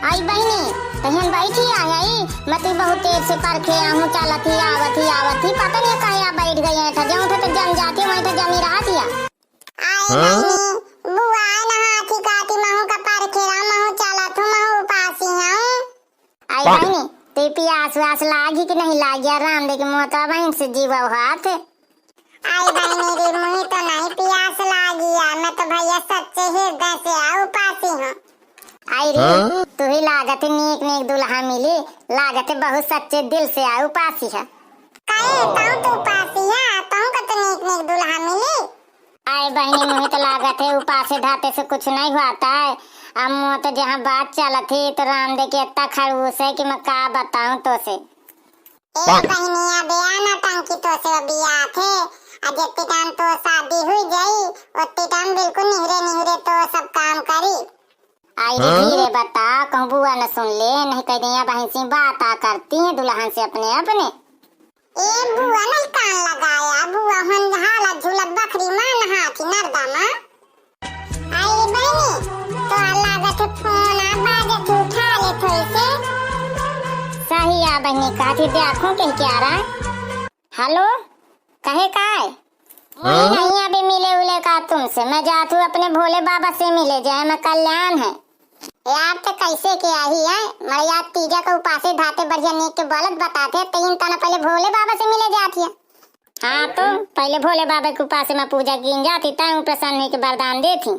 आई बहनी तहन बैठी आई मैं तो बहुत देर से परखे आहूं चलत ही आवत ही पता नहीं कहीं आ बैठ गई है था जाऊं तो जम जाती मैं तो जमी रहा थी आई बहनी बुआ नहा थी काटी महू का परखे महू चलत हूं महू पासी हूं आई बहनी ते प्यास वास लागी कि नहीं लागी राम दे के मोता बहन से जीवा हाथ आई बहनी रे मुझे तो नहीं प्यास लागी है मैं तो भैया सच्चे हृदय से उपासी हूं आई रे तू ही लागत नेक नेक दुल्हा मिली लागत बहुत सच्चे दिल से आ उपासी है काहे ताऊ तू उपासी है ताऊ का तो नेक नेक दुल्हा मिली आई बहनी मुझे तो लागत है उपासे ढाते से कुछ नहीं होता है अब तो जहाँ बात चलत थी तो राम दे के इतना खड़ूस है कि मैं का बताऊं तो से ए बहनिया बयाना टंकी तो से बिया थे जितने टाइम तो शादी हुई जाई उतने टाइम बिल्कुल निहरे तो सब काम करी आई धीरे बता कहूँ बुआ न सुन ले नहीं कह दिया बहन सी बात करती है दुल्हन से अपने अपने ए बुआ नहीं कान लगाया बुआ हम हाला झूलत बकरी मां नहा की नरदा मां आई बहनी तो लागत फोन आ बाजे तू उठा ले थोड़ी से सही आ बहनी का थी देखो कह क्या रहा हेलो कहे काय नहीं अभी मिले उले का तुमसे मैं जाती हूँ अपने भोले बाबा से मिले जाए मैं कल्याण है यार तो कैसे क्या ही है मैं यार तीजा का उपासे धाते बढ़िया नेक के बलत बताते तीन तना पहले भोले बाबा से मिले जाती है हाँ तो पहले भोले बाबा के उपासे में पूजा की जाती तय प्रसन्न के वरदान देती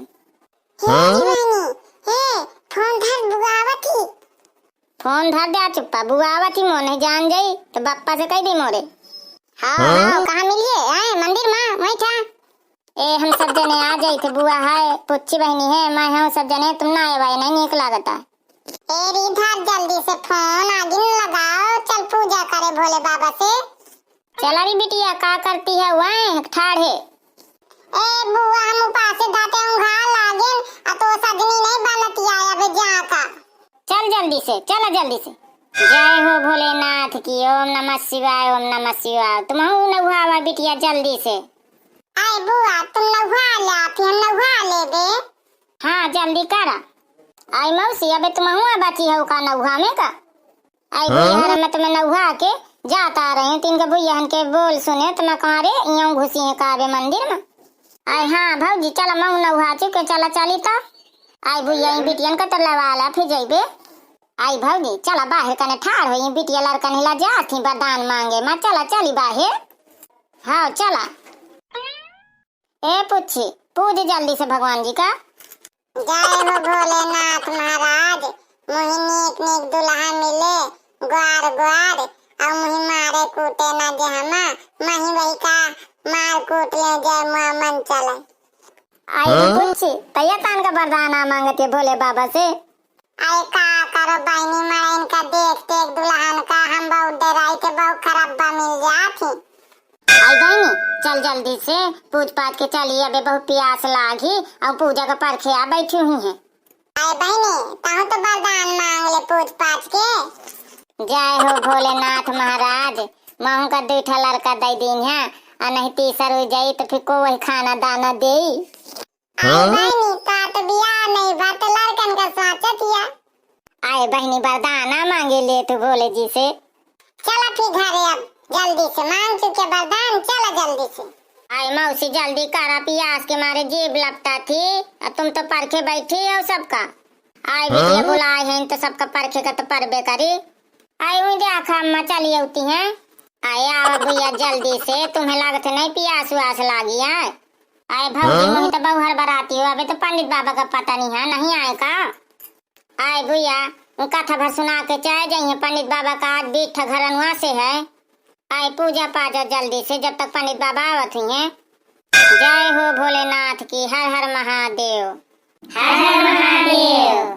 फोन धर दे चुप्पा बुआवती मोने जान जाई तो बप्पा से कह दी मोरे हाँ कहाँ मिलिए आए मंदिर में वहीं था ए हम सब जने आ जाए थे बुआ है पुच्ची बहनी है मैं हूँ सब जने तुम ना आए भाई नहीं निक लागता ए रिधर जल्दी से फोन आगे लगाओ चल पूजा करे भोले बाबा से चल अरे बिटिया का करती है वहाँ ठाढ़े ए बुआ हम उपासे दाते उंघा लागे तो सजनी नहीं बनती आया बे जा का चल जल्दी से चलो जल्दी से जय हो भोलेनाथ की ओम नमः शिवाय तुम नहुआ बिटिया जल्दी से आई बुआ तुम नहुआ ले फिर नहुआ ले दे हाँ जल्दी करा आई मौसी अबे तुम हुआ बाची है का नहुआ में का आई बुआ मैं तुम्हें नहुआ के जाता रहे हैं तीन के बुआ के बोल सुने तो मैं कहाँ रे यूं घुसी है काबे मंदिर में आई हाँ भौजी चला मैं नहुआ चुके चला चली तो आई बुआ बिटियन का तो लवाला फिर जाइबे आई भौजी चला बाहर कने ठाड़ हो बिटिया लड़का हिला जाती वरदान मांगे मैं चला चली बाहर हाँ चला ए पुच्छी पूज जल्दी से भगवान जी का जय हो भोलेनाथ महाराज मुही नेक नेक दुल्हा मिले ग्वार ग्वार और मुही मारे कूटे ना जहमा मही वही का मार कूट ले जय मां मन चले आई पुच्छी तैया तान का वरदान मांगते भोले बाबा से आई का करो बहनी मां इनका देखते एक दुल्हन का हम बहुत डराई थे बहुत खराबा मिल जाती आई बहनी चल जल्दी से पूज पाठ के चलिए अबे बहुत प्यास लागी और पूजा का परखे आ बैठी हुई है आई बहनी ताऊ तो वरदान मांग ले पूज पाठ के जय हो भोलेनाथ महाराज महू का दूठा लड़का दे दिन है और नहीं तीसर हो जाई तो फिर को वही खाना दाना दे आई बहनी का तो बियाह नहीं बात लड़कन का सोचत हिया आई बहनी वरदान मांगे ले तो भोले जी से चला फिर घरे अब जल्दी से मांग चुके वरदान चला जल्दी से आई मौसी जल्दी करा प्यास के मारे जीभ लगता थी अब तुम तो परखे बैठी हो सबका आई बिटिया बुलाए हैं तो सबका परखे का तो परबे करी आई हुई देखा अम्मा चली होती हैं आई आओ भैया जल्दी से तुम्हें लागत नहीं प्यास व्यास लागी है आई भौजी मुझे तो बहु हड़बड़ाती हो अबे तो पंडित बाबा का पता नहीं है नहीं आए का आई भैया कथा भर सुना के चाहे जाइए पंडित बाबा का आज बीठ घर वहाँ से है आई पूजा पाजा जल्दी से जब तक पंडित बाबा आवत हुई हैं जय हो भोलेनाथ की हर हर महादेव हर हर महादेव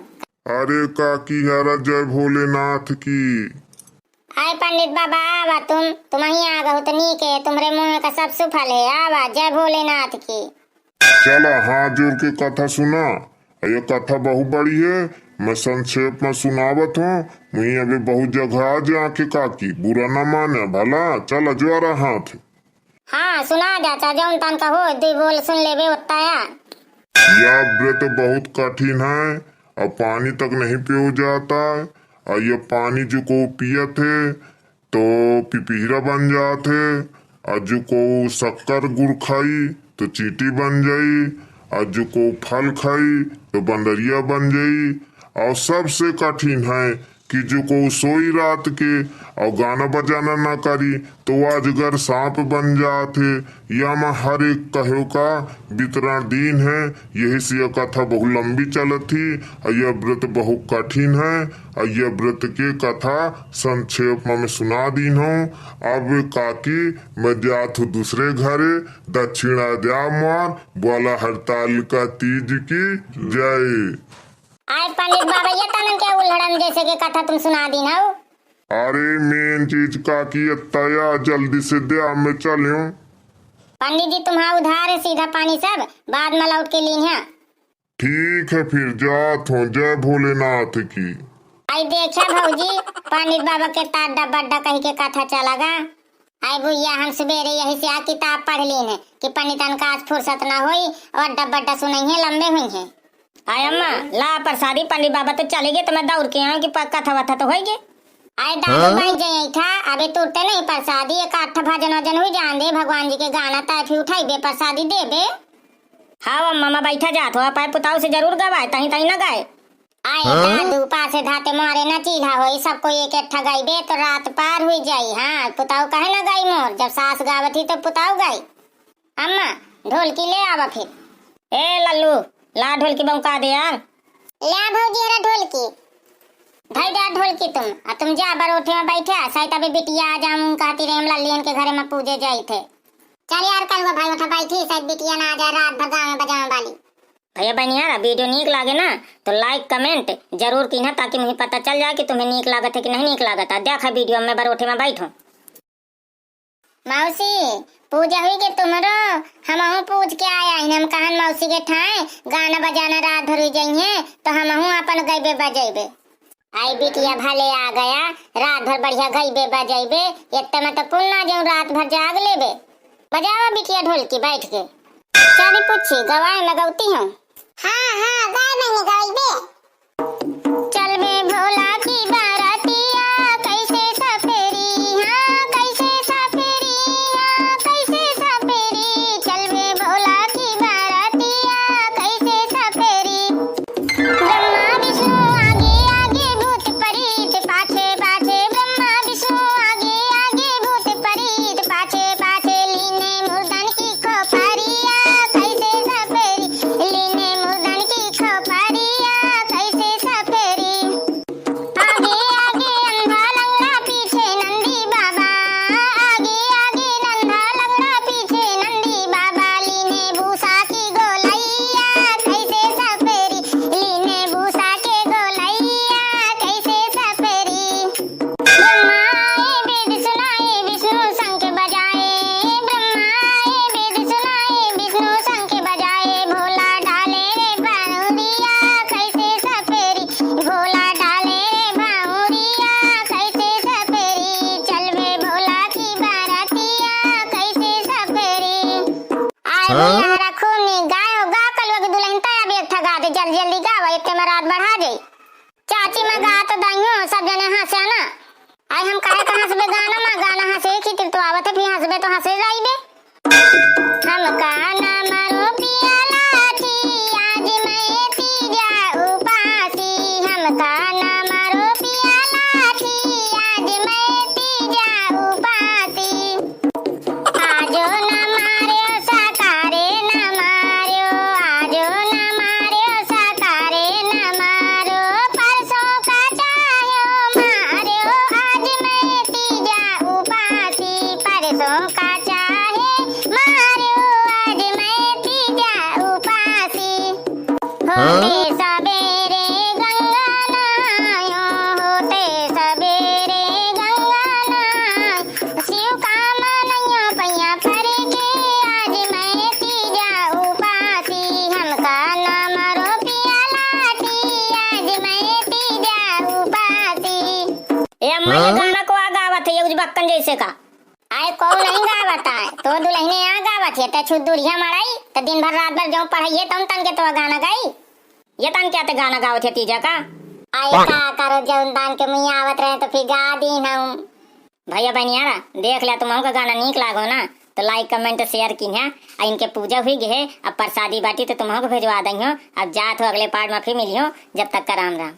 अरे काकी हरा जय भोलेनाथ की आई पंडित बाबा आवा तुम ही आ गए तो नीक है तुम्हारे मुंह का सब सुफल है आवा जय भोलेनाथ की चला हाथ जोड़ के कथा सुना ये कथा बहुत बड़ी है मैं संक्षेप में सुनावत हूँ मुझे अभी बहुत जगह आ जाके काकी बुरा न माने भला चला जो रहा हाथ हाँ सुना जाता जौन तन का हो दो बोल सुन ले उताया यह व्रत बहुत कठिन है अब पानी तक नहीं पियो जाता है। और ये पानी जो को पिया थे तो पिपीरा बन जाते, और जो को शक्कर गुड़ खाई तो चींटी बन जाई, और जो को फल खाई तो बंदरिया बन जाई। और सबसे कठिन है कि जो को सोई रात के और गाना बजाना ना करी तो अजगर सांप बन जाते। या में हर एक कहो का वितरण दिन है। यही से यह कथा बहुत लंबी चलत थी और यह व्रत बहुत कठिन है। और यह व्रत के कथा संक्षेप में सुना दीन हूँ। अब काकी मैं जात हूँ दूसरे घरे। दक्षिणा द्या मार, बोला हड़तालिका तीज की जय। आए पंडित बाबा ये तनन के उल्हड़न जैसे के कथा तुम सुना दी ना। अरे मेन चीज काकी अत्ताया जल्दी से दया में चलियो। पंडित जी तुम्हारा उधार है सीधा पानी सब, बाद में लौट के लीन है। ठीक है फिर जात हूँ, जय भोलेनाथ की। आई देखा भौजी पंडित बाबा के ताड्डा बड्डा कही के कथा चलागा। आई भैया हम सवेरे यही से आ किताब पढ़ लीन है कि पंडितन का आज फुर्सत ना हुई और अड्डा बड्डा सुनई है लंबे हुई है। आय अम्मा ला प्रसादी, पंडित बाबा तो चले गए तो मैं दौड़ के आऊँ कि कथा वथा तो होगी। आए दादू भाई जय था अबे तुरते नहीं प्रसादी एक आठ भजन वजन हुई जान दे भगवान जी के गाना ताफी उठाई बे प्रसादी दे बे। हाँ अम्मा मैं बैठा जात हो पाए पुताऊ से जरूर गवाए तही तही न गाए। आए दादू पासे धाते मारे न चील्हा होई सबको एक इकट्ठा गाई बे तो रात पार हुई जाई। हाँ पुताऊ कहे न गाई मोर, जब सास गावत थी तो पुताऊ गाई। अम्मा ढोलकी ले आवा फिर। ए लल्लू ला ढोलकी बमका दे यार। ले भौजी हरा ढोलकी भाई डा ढोलकी तुम जा बरोठे में बैठे शायद अभी बिटिया आ जाऊं कहती रही हम लल्लियन के घरे में पूजे जाई थे। चल यार कल वो भाई उठा बैठी शायद बिटिया ना आ जाए रात भर गाँव में बजाने वाली। भैया बहन यार वीडियो नीक लागे ना तो लाइक कमेंट जरूर कीना ताकि मुझे पता चल जाए कि तुम्हें नीक लागत है कि नहीं नीक लागत है। देखा वीडियो में बरोठे में बैठो। मौसी पूजा हुई के तुमरो हमहू पूज के आया हम कहन मौसी के ठाए गाना बजाना रात भर हुई जाइए तो हमहू अपन गईबे बजेबे। आई बिटिया भले आ गया रात भर बढ़िया गईबे बजेबे इतना में तो पुन्ना जाऊं रात भर जाग लेबे। बजावा बिटिया ढोलकी बैठ के। चारी पूछी गवाए में गौती हूँ। हाँ हाँ गाय मैंने गईबे। चल बे भोला की बारातिया कैसे सफेरी, हाँ कैसे सफेरी, हाँ कैसे सफेरी। चल बे भोला की बारातिया कैसे सफेरी। ब्रह्मा विष्णु आगे आगे भूत परीत पाछे पाछे, ब्रह्मा विष्णु आगे आगे भूत परीत पाछे पाछे। लीने मुर्दन की खोपरिया कैसे सफेरी, लीने मुर्दन की खोपरिया कैसे सफेरी। आगे आगे अंधा लंगड़ा पीछे नंदी बाबा, आगे आगे अंधा लंगड़ा पीछे नंदी बाबा। लीने भूसा की गोलैया कैसे सफेरी, लीने भूसा के गोलैया कैसे सफेरी। ब्रह्मा आए वेद सुनाए विष्णु शंख बजाए, ब्रह्मा आए वेद सुनाए विष्णु शंख बजाए। भोला डाले रे बाउरिया कैसे सफेरी, भोला डाले रे बाउरिया कैसे सफेरी। चल वे भोला की बारातिया कैसे सफेरी। आए भैया रखो नी गायो गा कलवा के दुल्हन तया भी एक ठगा दे जल्दी जल्दी गावा इतने में रात बढ़ा जाई। चाची मैं गा तो दाइयो सब जने हंसे ना। आई हम काहे का हंसबे गाना हंसे की तो आवत है फिर हंसबे तो हंसे जाइबे। हम काना मारो पिया लाठी आज मैं तीजा उपासी, हम काना मारो पिया लाठी आज मैं तीजा उपासी। आजो न मार्यो साकारे न मार्यो, आजो न मार्यो साकारे न मार्यो। परसों का चाह्यो मार्यो आज मैं तीजा उपासी, परसों का चाहे मार्यो आज मैं तीजा उपासी। होते सबेरे गंगा नहायो, होते सबेरे गंगा नहायो। शिव का मनइयो पैया पर के आज मैं तीजा उपासी, हम का नाम रो पिया लाठी आज मैं तीजा उपासी। ए अम्मा ये गाना को आ गावत है ये कुछ बक्कन जैसे का। आए कौन नहीं गावत है तो दुल्हने यहाँ गावत है तो छुट दूरिया मराई तो दिन भर रात भर जो पढ़ाइए तुम तन के तो गाना गाई। ये तान क्या ते गाना गावत है तीजा का। आई का करो जौन दान के मुँह आवत रहे तो फिर गा दी हम। भैया बहनियारा देख लिया तुम हमका गाना नीक लागो ना तो लाइक कमेंट शेयर की है। इनके पूजा हुई है अब प्रसादी बाटी तो तुम हमको भेजवा दही हो। अब जात हो अगले पार्ट में फिर मिलियो, जब तक का राम राम।